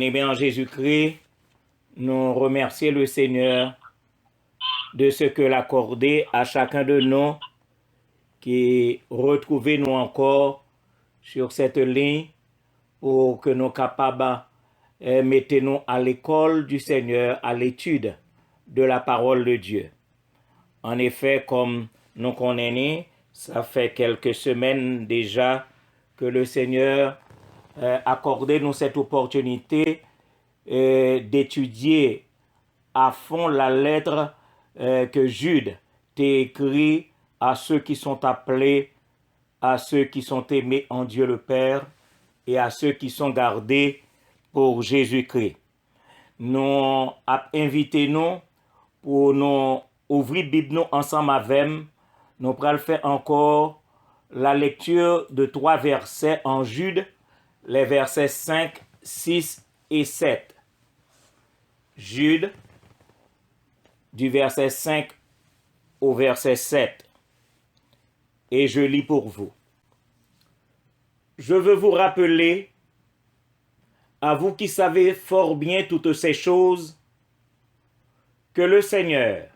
Bien-aimés en Jésus-Christ, nous remercions le Seigneur de ce que l'accordé à chacun de nous qui retrouvez nous encore sur cette ligne pour que nous capables mettez-nous à l'école du Seigneur, à l'étude de la parole de Dieu. En effet, comme nous connaissons, ça fait quelques semaines déjà que le Seigneur accordé nous cette opportunité d'étudier à fond la lettre que Jude t'a écrit à ceux qui sont appelés, à ceux qui sont aimés en Dieu le Père et à ceux qui sont gardés pour Jésus-Christ. Nous invitons pour nous ouvrir Bible nous ensemble avec nous pourrons faire encore la lecture de 3 versets en Jude, les versets 5, 6 et 7. Jude, du verset 5 au verset 7. Et je lis pour vous. Je veux vous rappeler, à vous qui savez fort bien toutes ces choses, que le Seigneur,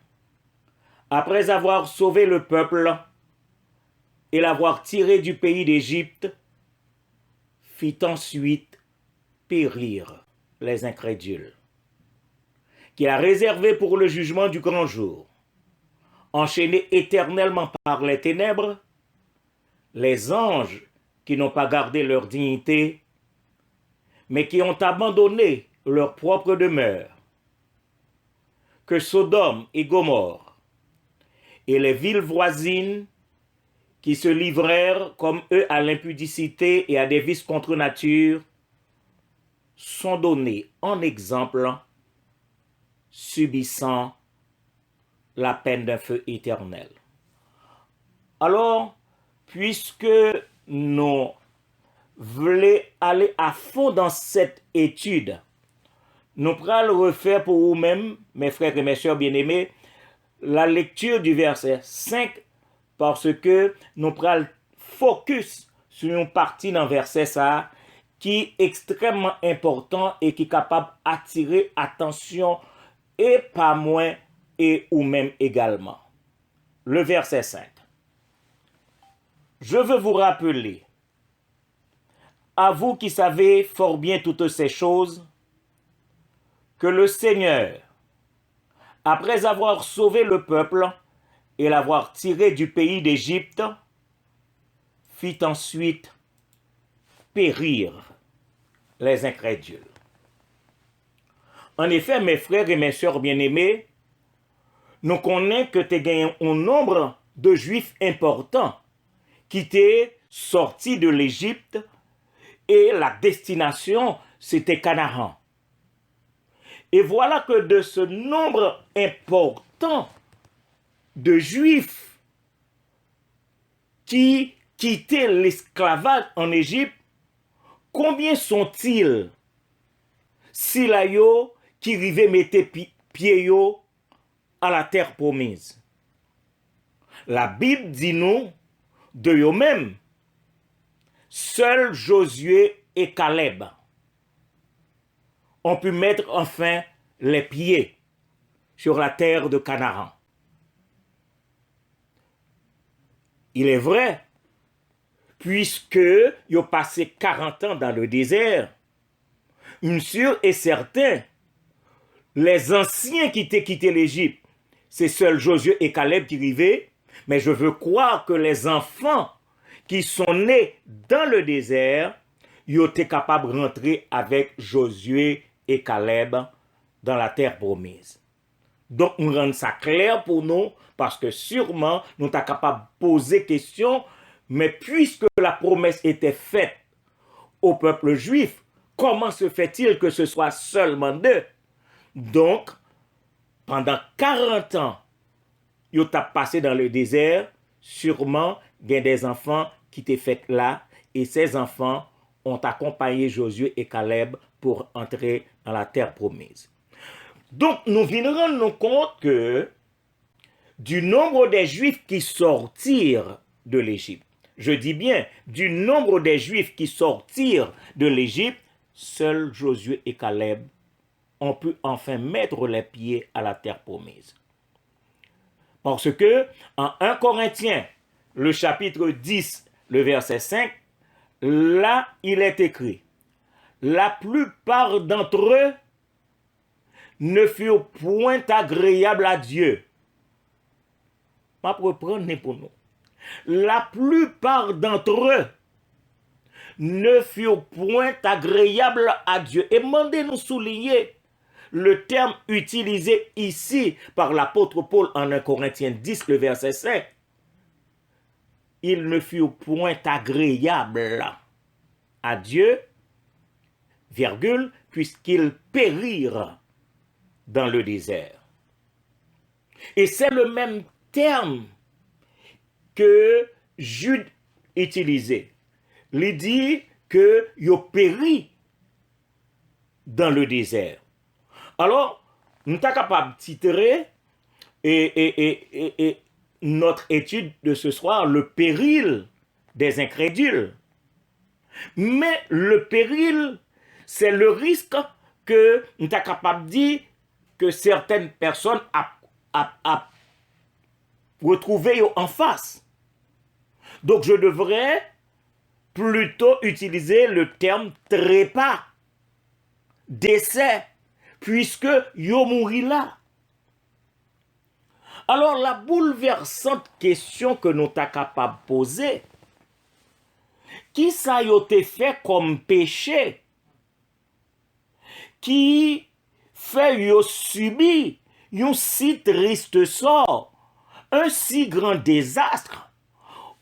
après avoir sauvé le peuple et l'avoir tiré du pays d'Égypte, fit ensuite périr les incrédules, qu'il a réservé pour le jugement du grand jour, enchaînés éternellement par les ténèbres, les anges qui n'ont pas gardé leur dignité, mais qui ont abandonné leur propre demeure, que Sodome et Gomorrhe et les villes voisines qui se livrèrent comme eux à l'impudicité et à des vices contre nature, sont donnés en exemple, subissant la peine d'un feu éternel. Alors, puisque nous voulons aller à fond dans cette étude, nous pourrons le refaire pour vous-même, mes frères et mes sœurs bien-aimés, la lecture du verset 5, parce que nous pourrons focus sur une partie dans le verset ça, qui est extrêmement important et qui est capable d'attirer attention et pas moins et ou même également. Le verset 5. Je veux vous rappeler, à vous qui savez fort bien toutes ces choses, que le Seigneur, après avoir sauvé le peuple et l'avoir tiré du pays d'Égypte, fit ensuite périr les incrédules. En effet, mes frères et mes sœurs bien-aimés, nous connaissons que tu as gagné un nombre de Juifs importants qui étaient sortis de l'Égypte et la destination, c'était Canaan. Et voilà que de ce nombre important de Juifs qui quittaient l'esclavage en Égypte, combien sont-ils si là yo qui rivaient mettre pied yo à la terre promise? La Bible dit nous de eux-mêmes, seuls Josué et Caleb ont pu mettre enfin les pieds sur la terre de Canaan. Il est vrai, puisque ils ont passé 40 ans dans le désert, sûr et certain, les anciens qui ont quitté l'Égypte, c'est seuls Josué et Caleb qui arrivaient, mais je veux croire que les enfants qui sont nés dans le désert, ils ont été capables de rentrer avec Josué et Caleb dans la terre promise. Donc, nous rendons ça clair pour nous, parce que sûrement, nous sommes capables de poser question, mais puisque la promesse était faite au peuple juif, comment se fait-il que ce soit seulement d'eux? Donc, pendant 40 ans, ils ont passé dans le désert, sûrement, il y a des enfants qui étaient faits là, et ces enfants ont accompagné Josué et Caleb pour entrer dans la terre promise. Donc, nous venons rendre compte que du nombre des Juifs qui sortirent de l'Égypte, je dis bien, du nombre des Juifs qui sortirent de l'Égypte, seuls Josué et Caleb ont pu enfin mettre les pieds à la terre promise. Parce que en 1 Corinthiens, le chapitre 10, le verset 5, là, il est écrit, la plupart d'entre eux ne furent point agréables à Dieu. Pas pour prendre pour nous. La plupart d'entre eux ne furent point agréables à Dieu. Et demandez-nous souligner le terme utilisé ici par l'apôtre Paul en 1 Corinthiens 10, le verset 5. Ils ne furent point agréables à Dieu, virgule, puisqu'ils périrent dans le désert. Et c'est le même terme que Jude utilisait. Il dit que ils ont péri dans le désert. Alors, nous sommes capables de titrer et notre étude de ce soir, le péril des incrédules. Mais le péril, c'est le risque que nous sommes capables de dire que certaines personnes a retrouvé en face. Donc, je devrais plutôt utiliser le terme trépas, décès, puisque yo mouri là. Alors, la bouleversante question que nous sommes capables de poser, qui ça yo te fait comme péché, qui fait yo subi un si triste sort, un si grand désastre,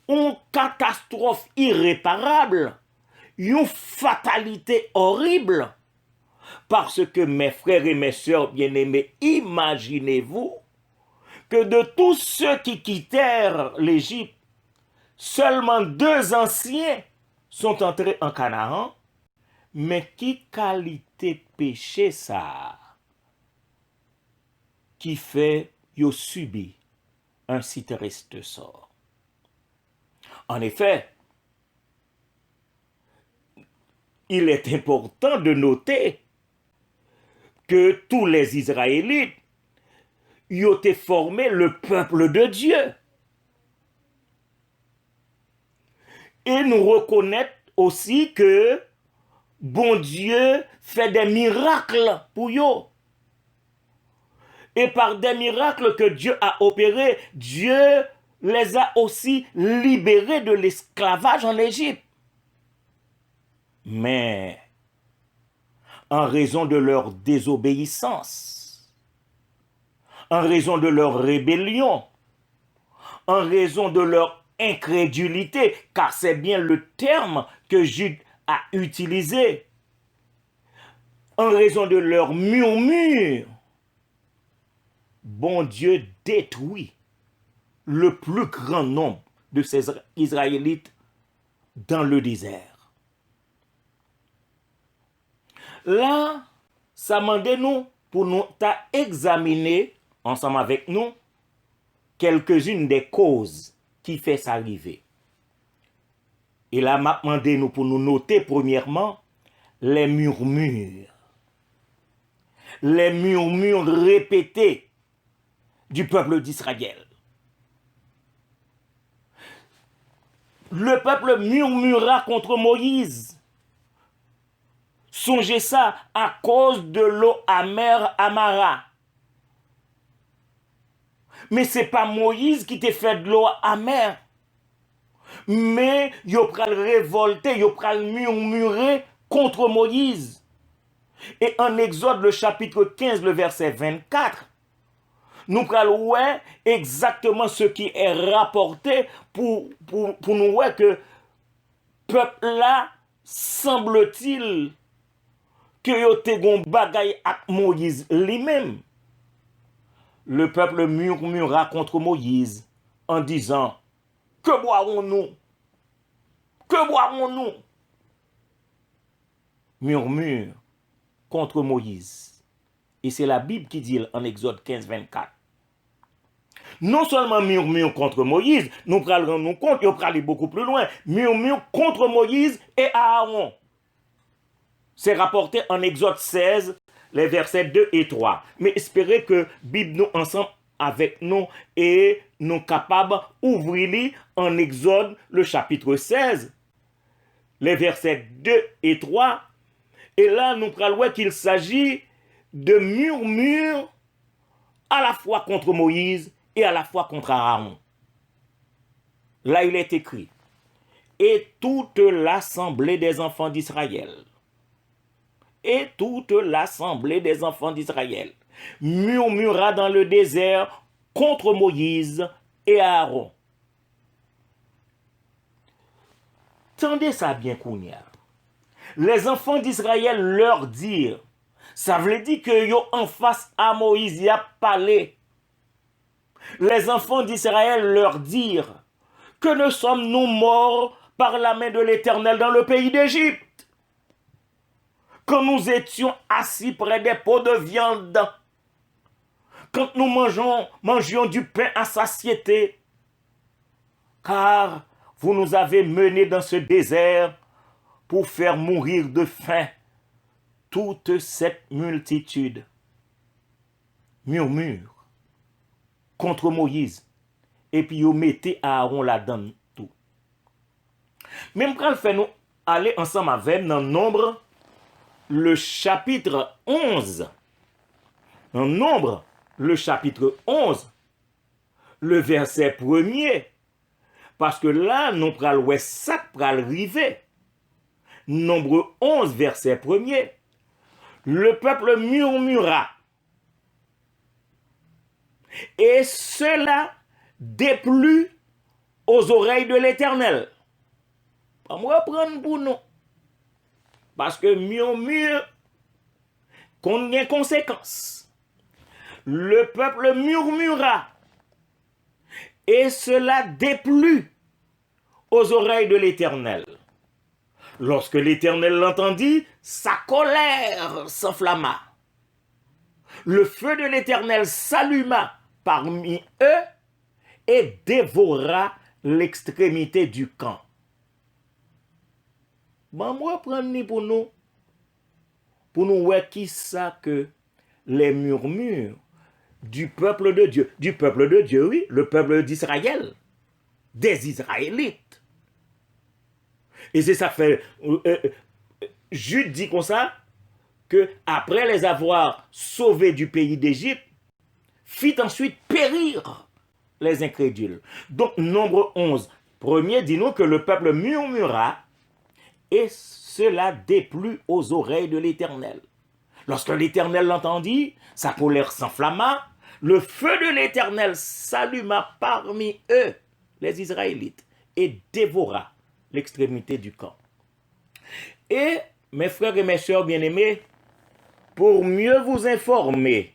une catastrophe irréparable, une fatalité horrible. Parce que mes frères et mes sœurs bien-aimés, imaginez-vous que de tous ceux qui quittèrent l'Égypte, seulement 2 anciens sont entrés en Canaan. Mais qui qualité péché ça qui fait yo subi un si triste sort? En effet, il est important de noter que tous les Israélites y ont formé le peuple de Dieu. Et nous reconnaître aussi que bon Dieu fait des miracles pour eux. Et par des miracles que Dieu a opérés, Dieu les a aussi libérés de l'esclavage en Égypte. Mais en raison de leur désobéissance, en raison de leur rébellion, en raison de leur incrédulité, car c'est bien le terme que Jude a utilisé, en raison de leur murmure, bon Dieu détruit le plus grand nombre de ces Israélites dans le désert. Là, ça m'a demandé nous pour nous examiner ensemble avec nous quelques-unes des causes qui fait ça arriver. Et là, m'a demandé nous pour nous noter premièrement les murmures répétés du peuple d'Israël. Le peuple murmura contre Moïse. Songez ça, à cause de l'eau amère à Mara. Mais ce n'est pas Moïse qui t'a fait de l'eau amère. Mais il pral révolter, il pral murmurer contre Moïse. Et en Exode, le chapitre 15, le verset 24, nous prenons ouais, exactement ce qui est rapporté pour nous voir que peuple là, semble-t-il, que yo te gon bagay ak Moïse lui-même. Le peuple murmura contre Moïse en disant, que boirons-nous? Que boirons-nous? Murmure contre Moïse. Et c'est la Bible qui dit en Exode 15, 24. Non seulement murmure contre Moïse, nous prenons nous compte, il faut aller beaucoup plus loin. Murmure contre Moïse et Aaron. C'est rapporté en Exode 16, les versets 2 et 3. Mais espérez que Bible nous ensemble avec nous et nous capables d'ouvrir en Exode le chapitre 16, les versets 2 et 3. Et là, nous parlons qu'il s'agit de murmures à la fois contre Moïse et à la fois contre Aaron. Là, il est écrit, et toute l'assemblée des enfants d'Israël, et toute l'assemblée des enfants d'Israël murmura dans le désert contre Moïse et Aaron. Tendez ça bien, Kounia. Les enfants d'Israël leur dirent, ça veut dire que yo en face à Moïse y a parlé. Les enfants d'Israël leur dirent, que ne sommes-nous morts par la main de l'Éternel dans le pays d'Égypte, quand nous étions assis près des pots de viande, quand nous mangions du pain à satiété, car vous nous avez menés dans ce désert pour faire mourir de faim toute cette multitude. Murmure contre Moïse, et puis vous mettez Aaron là-dedans tout. Même quand fait nous aller ensemble avec dans Nombre, le chapitre 11. Dans Nombre, le chapitre 11, le verset 1er. Parce que là, nous pral ça pral river. Nombre 11, verset 1er. Le peuple murmura. Et cela déplut aux oreilles de l'Éternel. On va prendre pour nous. Parce que murmure, qu'on ait conséquence. Le peuple murmura. Et cela déplut aux oreilles de l'Éternel. Lorsque l'Éternel l'entendit, sa colère s'enflamma. Le feu de l'Éternel s'alluma parmi eux et dévora l'extrémité du camp. Bon, moi, prendre pour nous voir qui ça que les murmures du peuple de Dieu, oui, le peuple d'Israël, des Israélites. Et c'est ça fait, Jude dit comme ça, que après les avoir sauvés du pays d'Égypte, fit ensuite périr les incrédules. Donc, Nombre 11, premier, dit-nous que le peuple murmura, et cela déplut aux oreilles de l'Éternel. Lorsque l'Éternel l'entendit, sa colère s'enflamma, le feu de l'Éternel s'alluma parmi eux, les Israélites, et dévora l'extrémité du camp. Et, mes frères et mes sœurs bien-aimés, pour mieux vous informer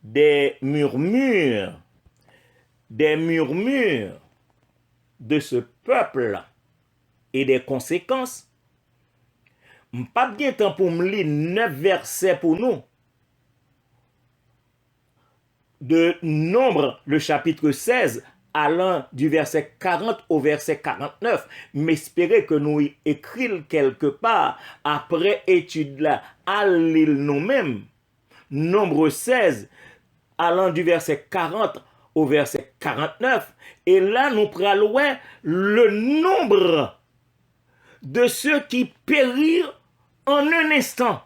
des murmures de ce peuple et des conséquences, pas bien temps pour me lire 9 versets pour nous. De Nombre, le chapitre 16, allant du verset 40 au verset 49. M'espérer que nous écrivons quelque part, après étude là, à l'île nous-mêmes. Nombre 16, allant du verset 40 au verset 49. Et là, nous prenons le nombre de ceux qui périrent en un instant.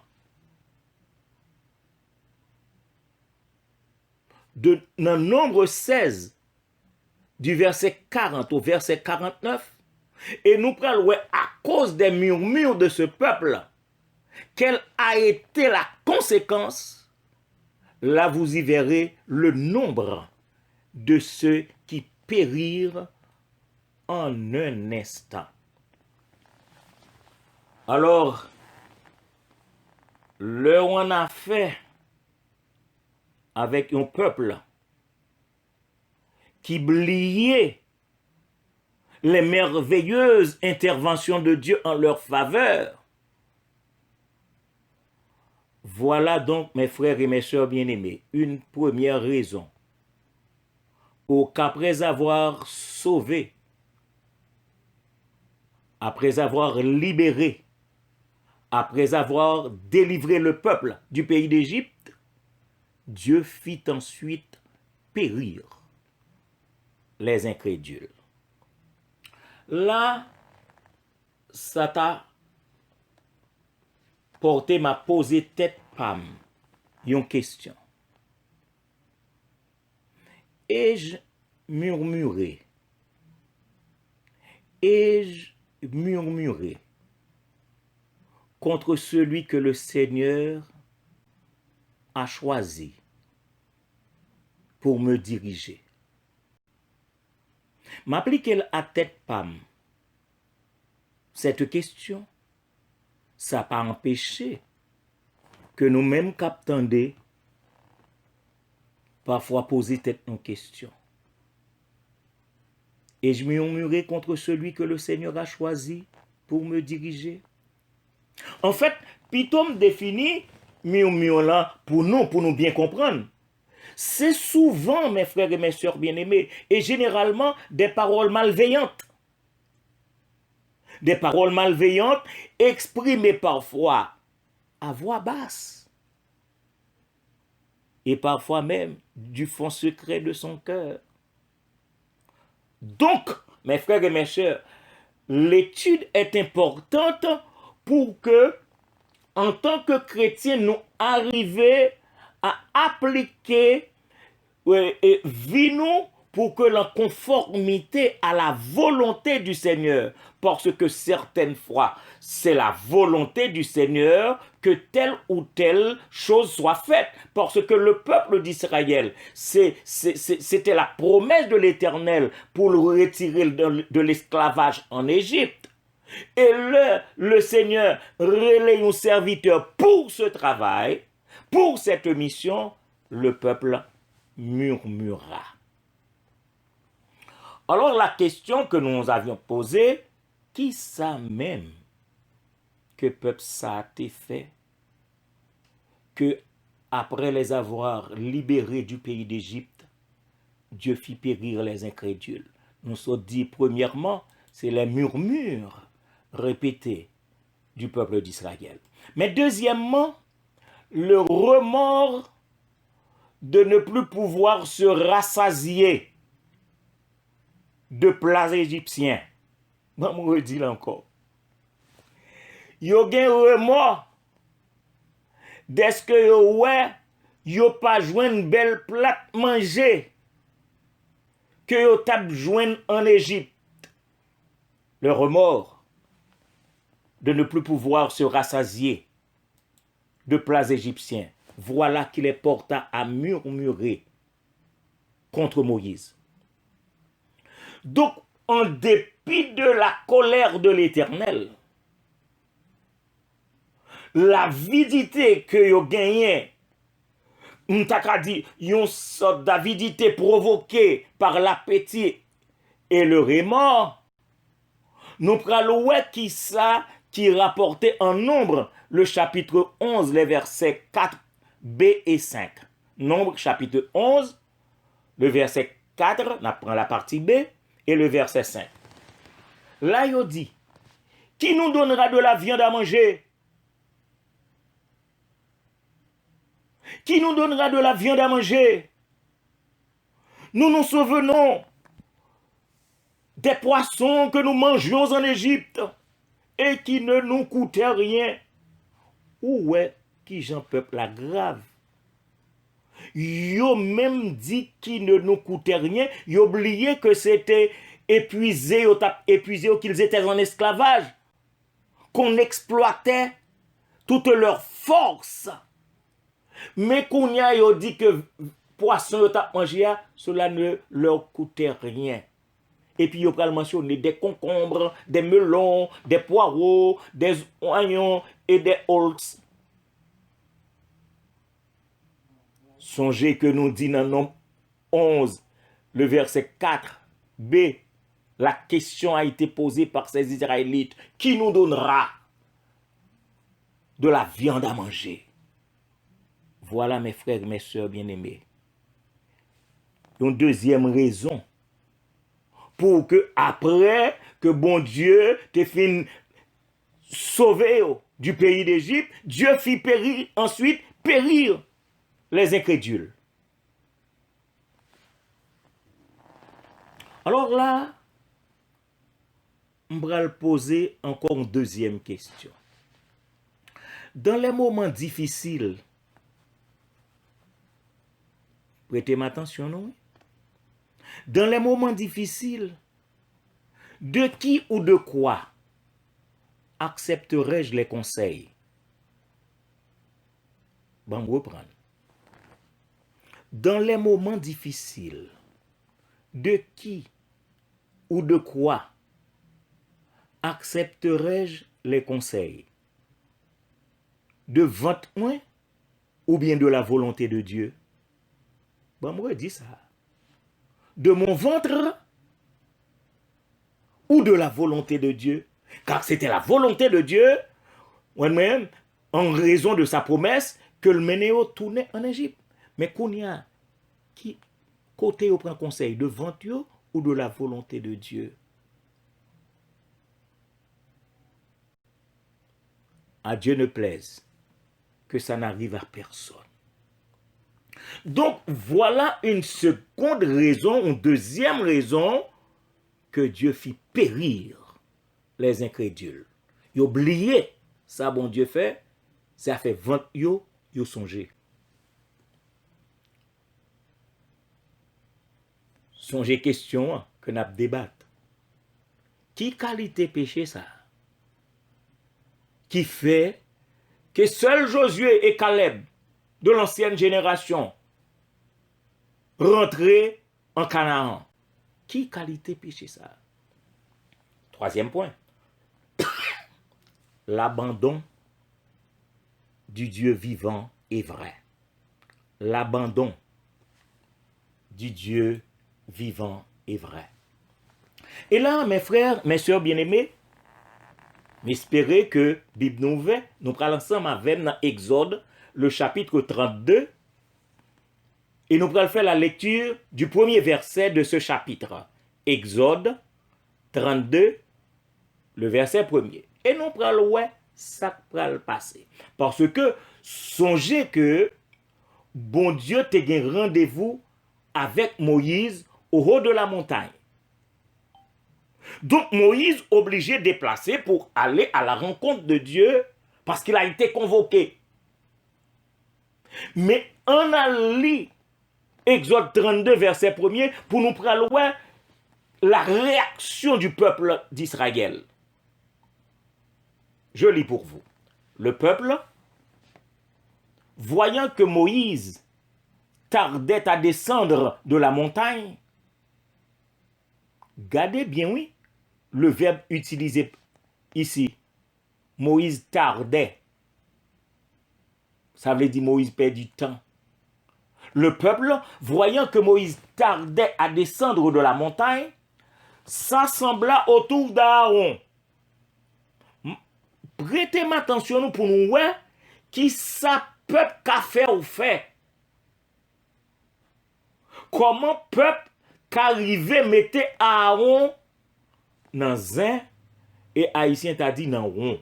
Dans Nombre 16, du verset 40 au verset 49, et nous prenons à cause des murmures de ce peuple, quelle a été la conséquence. Là, vous y verrez le nombre de ceux qui périrent en un instant. Alors, là on a fait avec un peuple qui oubliait les merveilleuses interventions de Dieu en leur faveur. Voilà donc, mes frères et mes sœurs bien-aimés, une première raison qu'après avoir sauvé, après avoir libéré, Après avoir délivré le peuple du pays d'Égypte, Dieu fit ensuite périr les incrédules. Là, ça t'a porté m'a posé tête pam, une question. Ai-je murmuré? Ai-je murmuré contre celui que le Seigneur a choisi pour me diriger? M'applique-t-elle à tête pam? Cette question, ça n'a pas empêché que nous-mêmes qu'attendez parfois poser tête en question. Et je murmurais contre celui que le Seigneur a choisi pour me diriger. En fait, Pitom définit murmure là pour nous bien comprendre. C'est souvent, mes frères et mes sœurs bien-aimés, et généralement des paroles malveillantes. Des paroles malveillantes exprimées parfois à voix basse. Et parfois même du fond secret de son cœur. Donc, mes frères et mes sœurs, l'étude est importante pour que, en tant que chrétiens, nous arrivions à appliquer vie-nous pour que la conformité à la volonté du Seigneur, parce que certaines fois, c'est la volonté du Seigneur que telle ou telle chose soit faite, parce que le peuple d'Israël, c'était la promesse de l'Éternel pour le retirer de l'esclavage en Égypte. Et le Seigneur relaye un serviteur pour ce travail, pour cette mission, le peuple murmura. Alors la question que nous avions posée, qui ça même que peuple ça a été fait, que après les avoir libérés du pays d'Égypte, Dieu fit périr les incrédules. Nous sommes dit premièrement, c'est les murmures répétés du peuple d'Israël. Mais deuxièmement, le remords de ne plus pouvoir se rassasier de plats égyptiens. Je me redis là encore. Yo gen remords d'est-ce que yo pas joindre belle plat manger que yo tap joindre en Égypte. Le remords de ne plus pouvoir se rassasier de plats égyptiens. Voilà qui les porta à murmurer contre Moïse. Donc, en dépit de la colère de l'Éternel, l'avidité que yo gagné, m'taka dit, yon sorte d'avidité provoquée par l'appétit et le remords, nous prenons qui ça qui rapportait en Nombre, le chapitre 11, les versets 4b et 5. Nombre chapitre 11, le verset 4, on apprend la partie B, et le verset 5. Là, il dit, qui nous donnera de la viande à manger? Qui nous donnera de la viande à manger? Nous nous souvenons des poissons que nous mangions en Égypte et qui ne nous coûtaient rien. Où est qui j'en peuple la grave? Yo même dit qu'il ne nous coûtait rien, yo oublié que c'était épuisé, qu'ils étaient en esclavage, qu'on exploitait toute leur force. Mais qu'on y a yo dit que poisson yo tap mangé, cela ne leur coûtait rien. Et puis yo pral mentionner des concombres, des melons, des poireaux, des oignons et des holz. Songez que nous dit dans Nombre 11, le verset 4b, la question a été posée par ces Israélites. Qui nous donnera de la viande à manger? Voilà mes frères, mes sœurs bien-aimés. Une deuxième raison pour que après que bon Dieu te fin sauver du pays d'Égypte, Dieu fit périr ensuite périr les incrédules. Alors là, on va poser encore une deuxième question. Dans les moments difficiles, prêtez-moi attention, non? Dans les moments difficiles, de qui ou de quoi accepterai-je les conseils? Bon, je reprends. Dans les moments difficiles, de qui ou de quoi accepterai-je les conseils? De votre moi ou bien de la volonté de Dieu? Bon, moi, je dis ça. De mon ventre ou de la volonté de Dieu? Car c'était la volonté de Dieu, même en raison de sa promesse, que le Ménéo tournait en Égypte. Mais Kounia, qui côté au prend conseil, de ventre ou de la volonté de Dieu? À Dieu ne plaise que ça n'arrive à personne. Donc, voilà une seconde raison, une deuxième raison que Dieu fit périr les incrédules. Ils oublié ça, bon Dieu fait, ça fait 20 yo songé. Songez question que nous débattre. Qui qualité péché ça? Qui fait que seuls Josué et Caleb de l'ancienne génération rentraient en Canaan? Qui qualité péché ça? Troisième point. L'abandon du Dieu vivant et vrai. L'abandon du Dieu vivant et vrai. Et là, mes frères, mes soeurs bien-aimés, m'espérez que Bible Nouvelle, nous prenons ensemble avec dans Exode, le chapitre 32, et nous allons faire la lecture du premier verset de ce chapitre. Exode 32, le verset premier. Et nous allons voir ça va le passer. Parce que songez que bon Dieu t'a un rendez-vous avec Moïse au haut de la montagne. Donc Moïse obligé de déplacer pour aller à la rencontre de Dieu parce qu'il a été convoqué. Mais on a lu Exode 32 verset 1er pour nous prendre la réaction du peuple d'Israël. Je lis pour vous. Le peuple, voyant que Moïse tardait à descendre de la montagne, gardez bien, oui, le verbe utilisé ici. Moïse tardait. Ça veut dire Moïse perd du temps. Le peuple, voyant que Moïse tardait à descendre de la montagne, s'assembla autour d'Aaron. Prêtez-moi attention pour nous voir qui ça peuple qu'a fait ou fait. Comment peuple qu'arrivé mettait Aaron dans un et Haïtien t'a dit dans rond.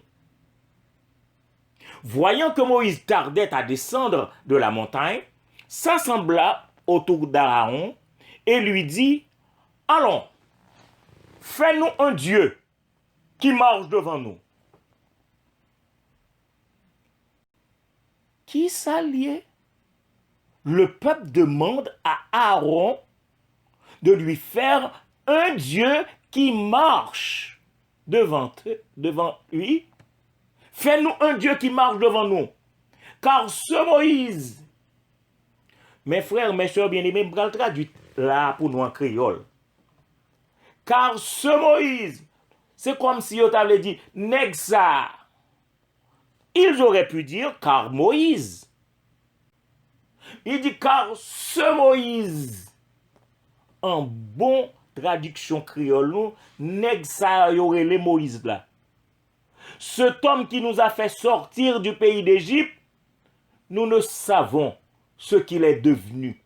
Voyant que Moïse tardait à descendre de la montagne, s'assembla autour d'Aaron et lui dit, allons, fais-nous un Dieu qui marche devant nous. Qui s'alliait? Le peuple demande à Aaron de lui faire un Dieu qui marche devant lui. Fais-nous un Dieu qui marche devant nous. Car ce Moïse, mes frères, mes soeurs bien-aimés, je vais le traduire là pour nous en créole. Car ce Moïse, c'est comme si on t'avait dit, nèg ça. Ils auraient pu dire, car Moïse. Il dit, car ce Moïse, en bon traduction créole, nèg ça y aurait les Moïse là. Cet homme qui nous a fait sortir du pays d'Égypte, nous ne savons ce qu'il est devenu.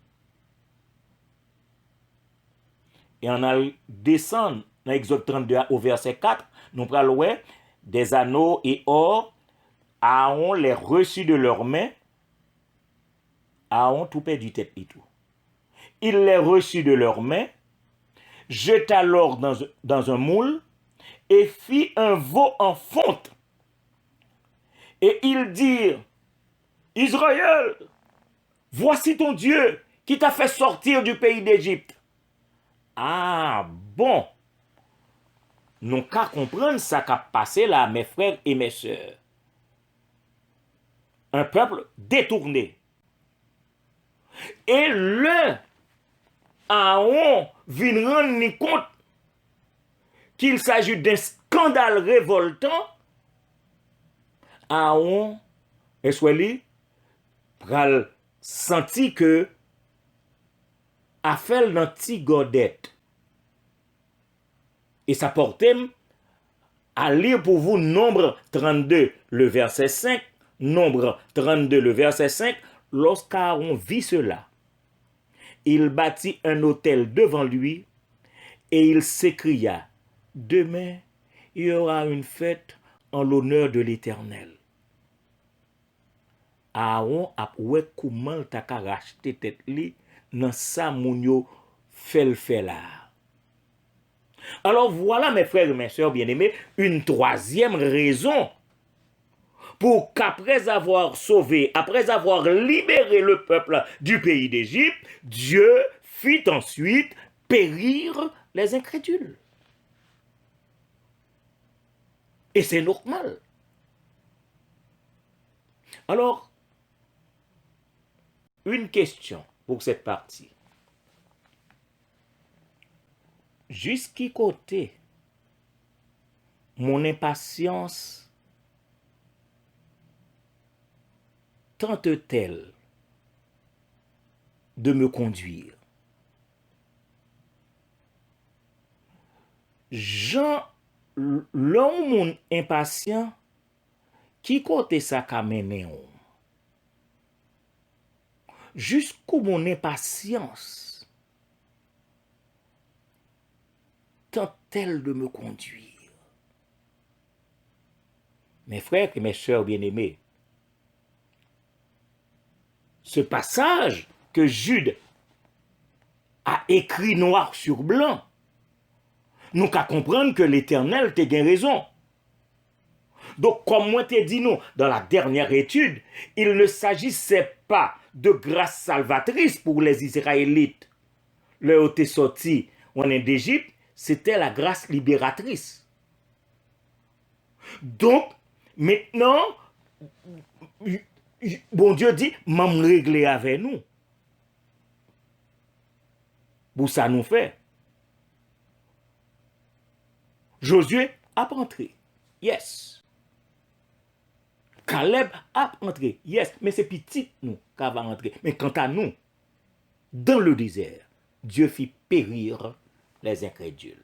Et on a descendu dans Exode 32 au verset 4, nous parlons des anneaux et or, Aaron les reçut de leurs mains. Aaron tout perdu tête et tout. Il les reçut de leurs mains, jeta l'or dans un moule et fit un veau en fonte. Et ils dirent, Israël, voici ton Dieu qui t'a fait sortir du pays d'Égypte. Ah bon, nous qu'à comprendre ça qu'a passé là, mes frères et mes sœurs. Un peuple détourné. Et le Aaron vient rendre compte qu'il s'agit d'un scandale révoltant. Aaron, est-ce pral senti que a fait l'anti-godette. Et ça portait à lire pour vous Nombre 32, le verset 5. Nombre 32, le verset 5. Lorsqu'Aaron vit cela, il bâtit un autel devant lui et il s'écria, demain, il y aura une fête en l'honneur de l'Éternel. Aaron a oué comment ta ka racheter tête li dans sa mounio fait là. Alors voilà mes frères et mes sœurs bien-aimés, une troisième raison pour qu'après avoir sauvé, après avoir libéré le peuple du pays d'Égypte, Dieu fit ensuite périr les incrédules. Et c'est normal. Alors, une question pour cette partie. Jusqu'y côté, mon impatience tente-t-elle de me conduire? Jean, l'homme mon impatient, qui côté ça qu'a mené on? Jusqu'où mon impatience tente-t-elle de me conduire? Mes frères et mes sœurs bien-aimés, ce passage que Jude a écrit noir sur blanc, nous qu'à comprendre que l'Éternel t'a bien raison. Donc, comme moi t'ai dit nous, dans la dernière étude, il ne s'agissait pas de grâce salvatrice pour les Israélites. Leur était sorti en d'Égypte, c'était la grâce libératrice. Donc, maintenant, bon Dieu dit, m'en régler avec nous. Pour ça nous fait. Josué a entré. Yes. Caleb a entré. Yes. Mais c'est petit nous qui va entrer. Mais quant à nous, dans le désert, Dieu fit périr les incrédules.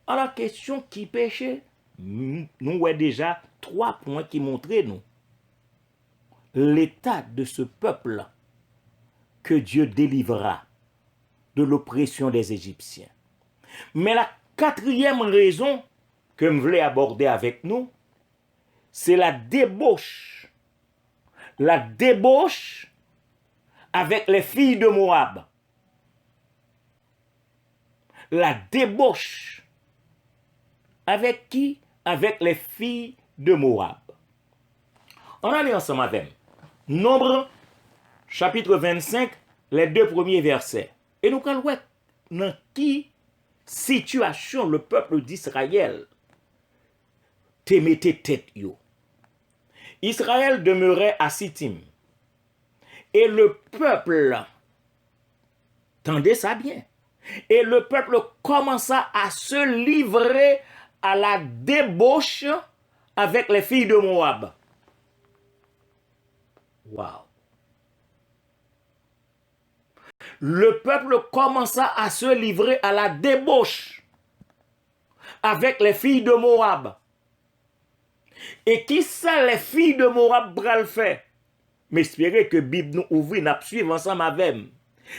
Alors, la question qui péchait, nous avons déjà 3 points qui montraient nous l'état de ce peuple que Dieu délivra de l'oppression des Égyptiens. Mais la 4e raison que je voulais aborder avec nous, c'est la débauche. La débauche avec les filles de Moab. La débauche. Avec qui? Avec les filles de Moab. On allait ensemble avec Nombre, chapitre 25, les 2 premiers versets. Et nous allons voir dans qui situation le peuple d'Israël te mettait tête yo. Israël demeurait à Sittim. Et le peuple, tendez ça bien, et le peuple commença à se livrer à la débauche avec les filles de Moab. Wow. Le peuple commença à se livrer à la débauche avec les filles de Moab. Et qui ça les filles de Moab bral fait? M'espérer que Bible nous ouvre, nous suivons ensemble avec.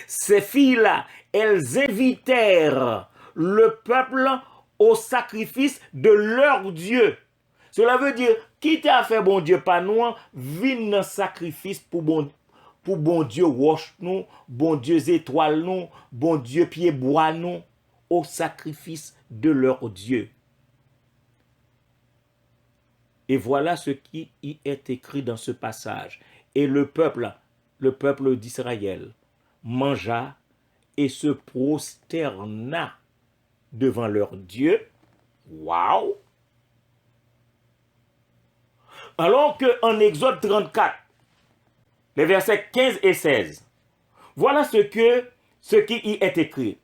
Ces filles-là, elles invitèrent le peuple au sacrifice de leur Dieu. Cela veut dire Qui t'a fait bon Dieu pas nous, vin dans sacrifice pour bon Dieu roche nous, bon Dieu étoile nous, bon Dieu pied bois nous, au sacrifice de leur Dieu. Et voilà ce qui y est écrit dans ce passage. Et le peuple d'Israël, mangea et se prosterna devant leur Dieu. Waouh! Alors qu'en Exode 34, les versets 15 et 16, voilà ce qui y est écrit.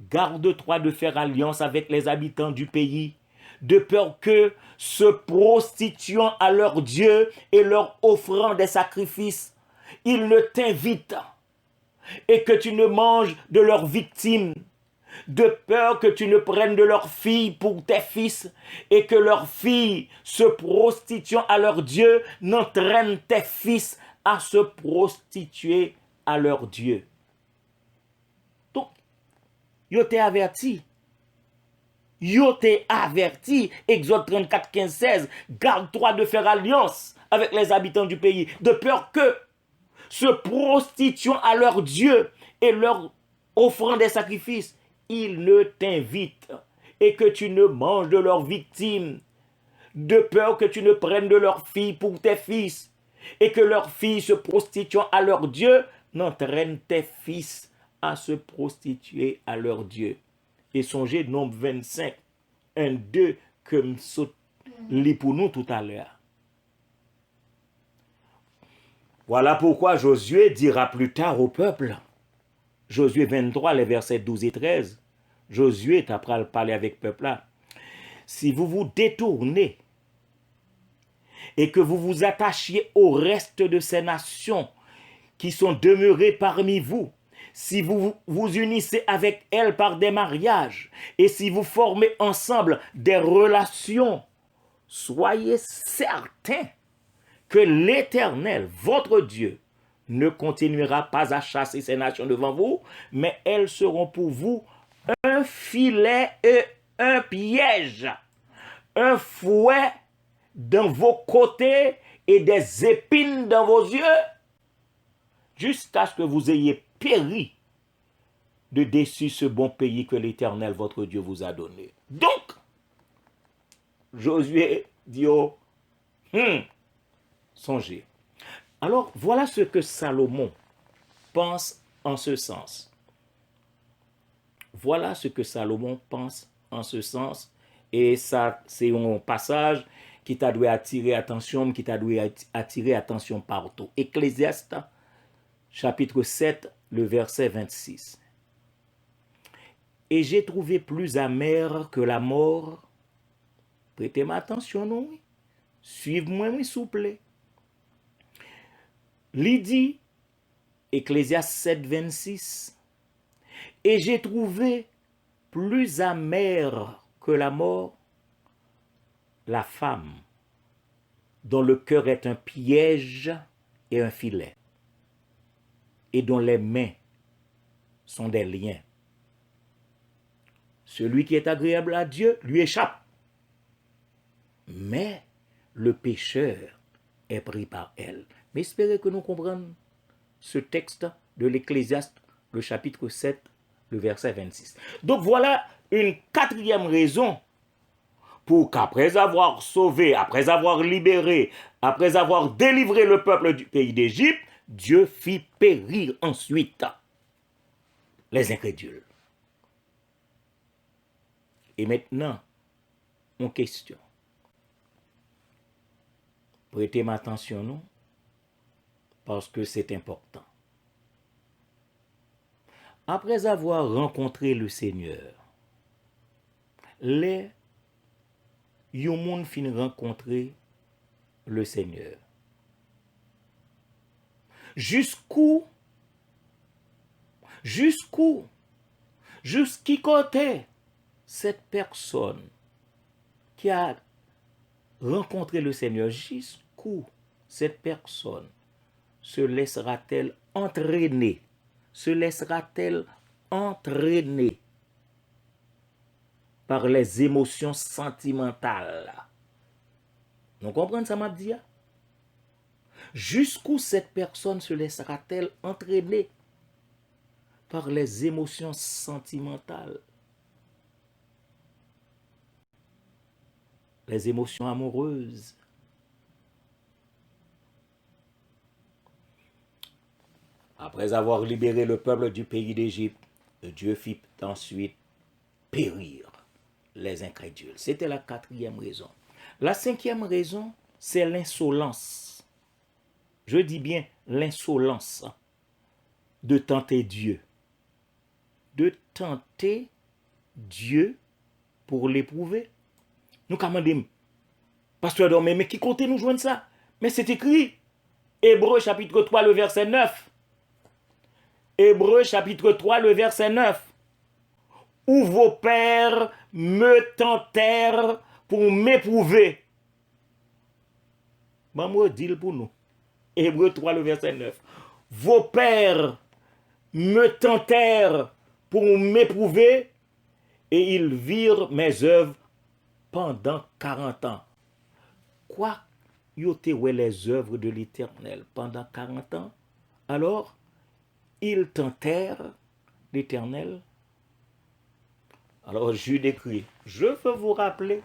Garde-toi de faire alliance avec les habitants du pays, de peur que, se prostituant à leur Dieu et leur offrant des sacrifices, ils ne t'invitent et que tu ne manges de leurs victimes, de peur que tu ne prennes de leurs filles pour tes fils et que leurs filles, se prostituant à leur Dieu, n'entraînent tes fils à se prostituer à leur Dieu. Donc, yo t'ai averti. Yo t'ai averti, Exode 34, 15, 16, garde-toi de faire alliance avec les habitants du pays, de peur que, se prostituant à leur Dieu et leur offrant des sacrifices, ils ne t'invitent et que tu ne manges de leurs victimes, de peur que tu ne prennes de leurs filles pour tes fils et que leurs filles se prostituant à leur Dieu n'entraînent tes fils à se prostituer à leur Dieu. Et songez, nombre 25, 1, 2, comme lit pour nous tout à l'heure. Voilà pourquoi Josué dira plus tard au peuple, Josué 23, les versets 12 et 13, Josué est après parler avec le peuple là. Si vous vous détournez et que vous vous attachiez au reste de ces nations qui sont demeurées parmi vous, si vous vous unissez avec elles par des mariages et si vous formez ensemble des relations, soyez certains que l'Éternel, votre Dieu, ne continuera pas à chasser ces nations devant vous, mais elles seront pour vous un filet et un piège, un fouet dans vos côtés et des épines dans vos yeux, jusqu'à ce que vous ayez péri de déçu ce bon pays que l'Éternel, votre Dieu, vous a donné. Donc, Josué dit, songez. Alors, voilà ce que Salomon pense en ce sens. Voilà ce que Salomon pense en ce sens. Et ça, c'est un passage qui t'a dû attirer attention, qui t'a dû attirer attention partout. Ecclésiaste, chapitre 7, le verset 26. Et j'ai trouvé plus amer que la mort. Prêtez-moi attention, non? Suivez-moi, s'il vous plaît. Lydie, Ecclésiaste 7, 26. Et j'ai trouvé plus amer que la mort la femme, dont le cœur est un piège et un filet, et dont les mains sont des liens. Celui qui est agréable à Dieu lui échappe, mais le pécheur est pris par elle. Mais espérez que nous comprenions ce texte de l'Ecclésiaste, le chapitre 7, le verset 26. Donc voilà une quatrième raison pour qu'après avoir sauvé, après avoir libéré, après avoir délivré le peuple du pays d'Égypte, Dieu fit périr ensuite les incrédules. Et maintenant, une question. Prêtez-moi attention, non? Parce que c'est important. Après avoir rencontré le Seigneur, les Yomoun fin rencontrer le Seigneur. Jusqu'où jusqu'y côté cette personne qui a rencontré le Seigneur, jusqu'où cette personne se laissera-t-elle entraîner, par les émotions sentimentales? Nous comprenons ça, m'a dit? Jusqu'où cette personne se laissera-t-elle entraîner par les émotions sentimentales, les émotions amoureuses? Après avoir libéré le peuple du pays d'Égypte, Dieu fit ensuite périr les incrédules. C'était la quatrième raison. La cinquième raison, c'est l'insolence. Je dis bien l'insolence de tenter Dieu. De tenter Dieu pour l'éprouver. Nous commandons, Pasteur Dormé, mais qui compte nous joindre ça? Mais c'est écrit, Hébreux chapitre 3, le verset 9. Hébreux chapitre 3, le verset 9. Où vos pères me tentèrent pour m'éprouver. Maman dit pour nous. Hébreux 3, le verset 9. Vos pères me tentèrent pour m'éprouver et ils virent mes œuvres pendant 40 ans. Quoi? Ils ont les œuvres de l'Éternel pendant 40 ans. Alors, ils tentèrent l'Éternel. Alors Jude écrit, je veux vous rappeler,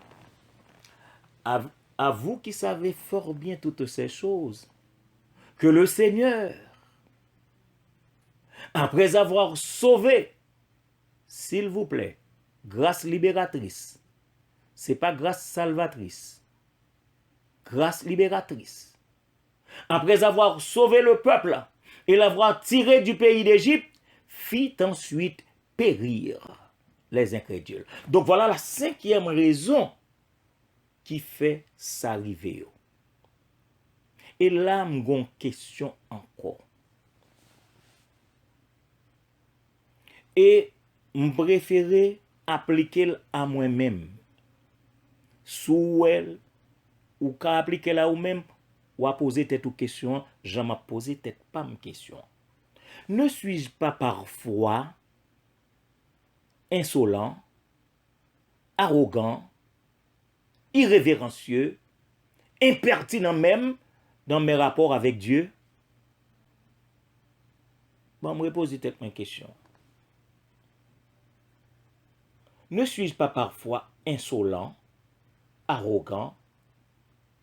à vous qui savez fort bien toutes ces choses, que le Seigneur, après avoir sauvé, s'il vous plaît, grâce libératrice, c'est pas grâce salvatrice, grâce libératrice, après avoir sauvé le peuple et l'avoir tiré du pays d'Égypte, fit ensuite périr les incrédules. Donc voilà la cinquième raison qui fait ça arriver. Et là, j'ai une question encore. Et je préfère appliquer à moi-même. Sous elle, ou qu'à appliquer à vous-même, ou à poser tête aux questions, je m'ai posé tête pas mes questions. Ne suis-je pas parfois insolent, arrogant, irrévérencieux, impertinent même dans mes rapports avec Dieu? Bon, je me repose peut-être une question. Ne suis-je pas parfois insolent, arrogant,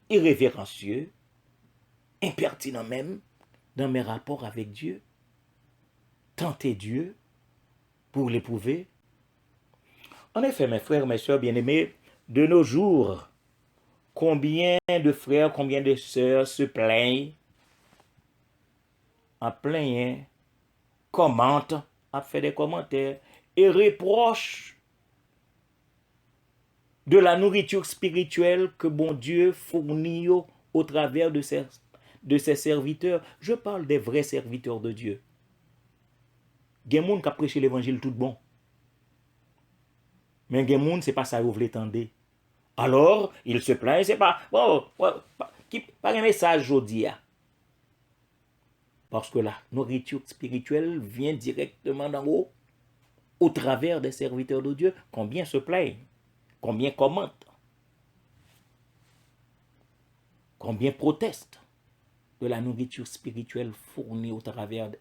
irrévérencieux, impertinent même dans mes rapports avec Dieu? Tenter Dieu pour l'éprouver? En effet, mes frères, mes soeurs bien-aimés, de nos jours, combien de frères, combien de sœurs se plaignent, commentent, fait des commentaires et reprochent de la nourriture spirituelle que bon Dieu fournit au travers de ses serviteurs. Je parle des vrais serviteurs de Dieu. Il y a des gens qui prêché l'évangile tout bon. Mais il y a des gens, ce n'est pas ça que vous voulez entendre. Alors, il se plaint, c'est pas... pas un message aujourd'hui. Parce que la nourriture spirituelle vient directement d'en haut, au travers des serviteurs de Dieu. Combien se plaignent? Combien commentent? Combien protestent de la nourriture spirituelle fournie au travers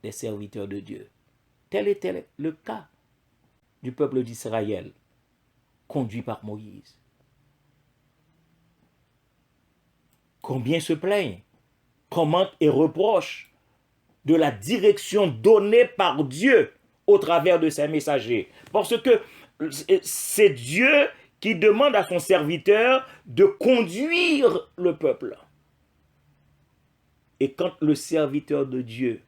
des serviteurs de Dieu? Tel était le cas du peuple d'Israël, conduit par Moïse. Combien se plaignent, commentent et reprochent de la direction donnée par Dieu au travers de ses messagers. Parce que c'est Dieu qui demande à son serviteur de conduire le peuple. Et quand le serviteur de Dieu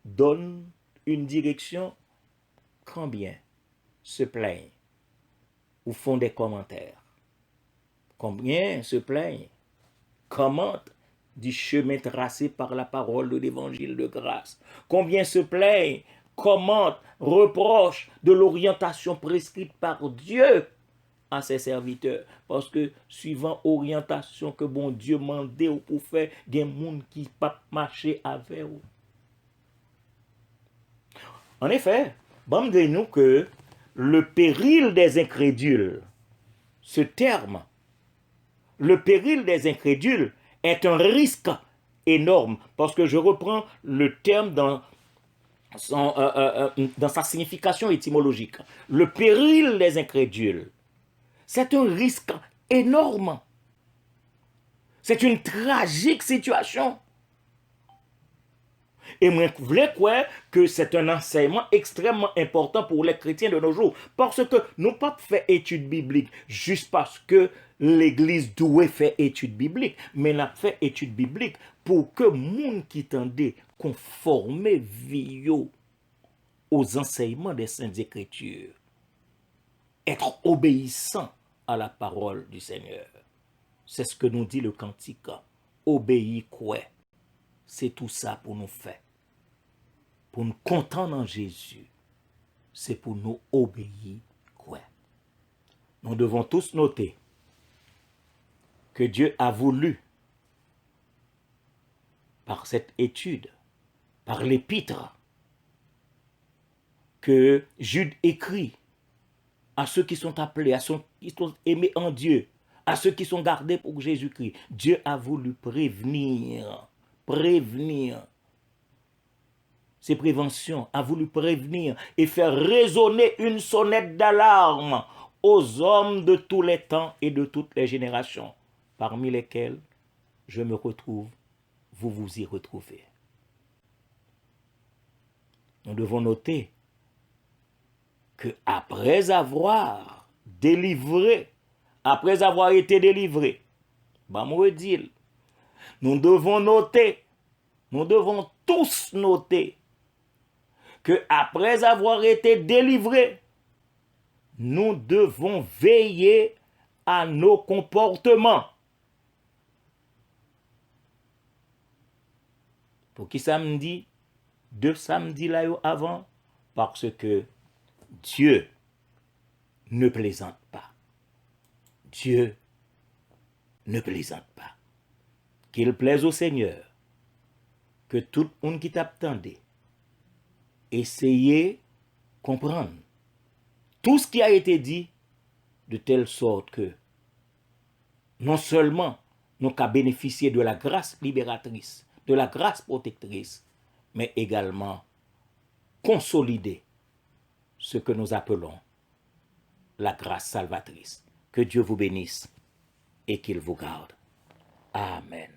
donne une direction, combien se plaignent ou font des commentaires? Combien se plaignent, commentent du chemin tracé par la parole de l'évangile de grâce? Combien se plaignent, commentent, reprochent de l'orientation prescrite par Dieu à ses serviteurs? Parce que suivant l'orientation que bon Dieu mandait pour faire, il y a des gens qui ne peuvent pas marcher avec vous. En effet, bon, dis-nous que le péril des incrédules, ce terme, le péril des incrédules est un risque énorme, parce que je reprends le terme dans sa signification étymologique. Le péril des incrédules, c'est un risque énorme. C'est une tragique situation. Et moi, je voulais croire que c'est un enseignement extrêmement important pour les chrétiens de nos jours. Parce que nous pas fait études bibliques juste parce que l'Église doit faire études bibliques. Mais nous fait études bibliques pour que les gens qui tendaient conformer vie aux enseignements des Saintes Écritures. Être obéissant à la parole du Seigneur. C'est ce que nous dit le cantique. Obéis quoi? C'est tout ça pour nous faire. Pour nous contenter en Jésus. C'est pour nous obéir quoi? Nous devons tous noter que Dieu a voulu, par cette étude, par l'épître, que Jude écrit à ceux qui sont appelés, à ceux qui sont aimés en Dieu, à ceux qui sont gardés pour Jésus-Christ. Dieu a voulu prévenir. Ses préventions, a voulu prévenir et faire résonner une sonnette d'alarme aux hommes de tous les temps et de toutes les générations, parmi lesquels je me retrouve, vous vous y retrouvez. Nous devons noter que après avoir été délivré, nous devons tous noter que après avoir été délivrés, nous devons veiller à nos comportements. Pour qui samedi, 2 samedis là avant, parce que Dieu ne plaisante pas. Dieu ne plaisante pas. Qu'il plaise au Seigneur que tout le monde qui t'attendait essayez comprendre tout ce qui a été dit de telle sorte que non seulement nous qu'à bénéficier de la grâce libératrice, de la grâce protectrice, mais également consolider ce que nous appelons la grâce salvatrice. Que Dieu vous bénisse et qu'il vous garde. Amen.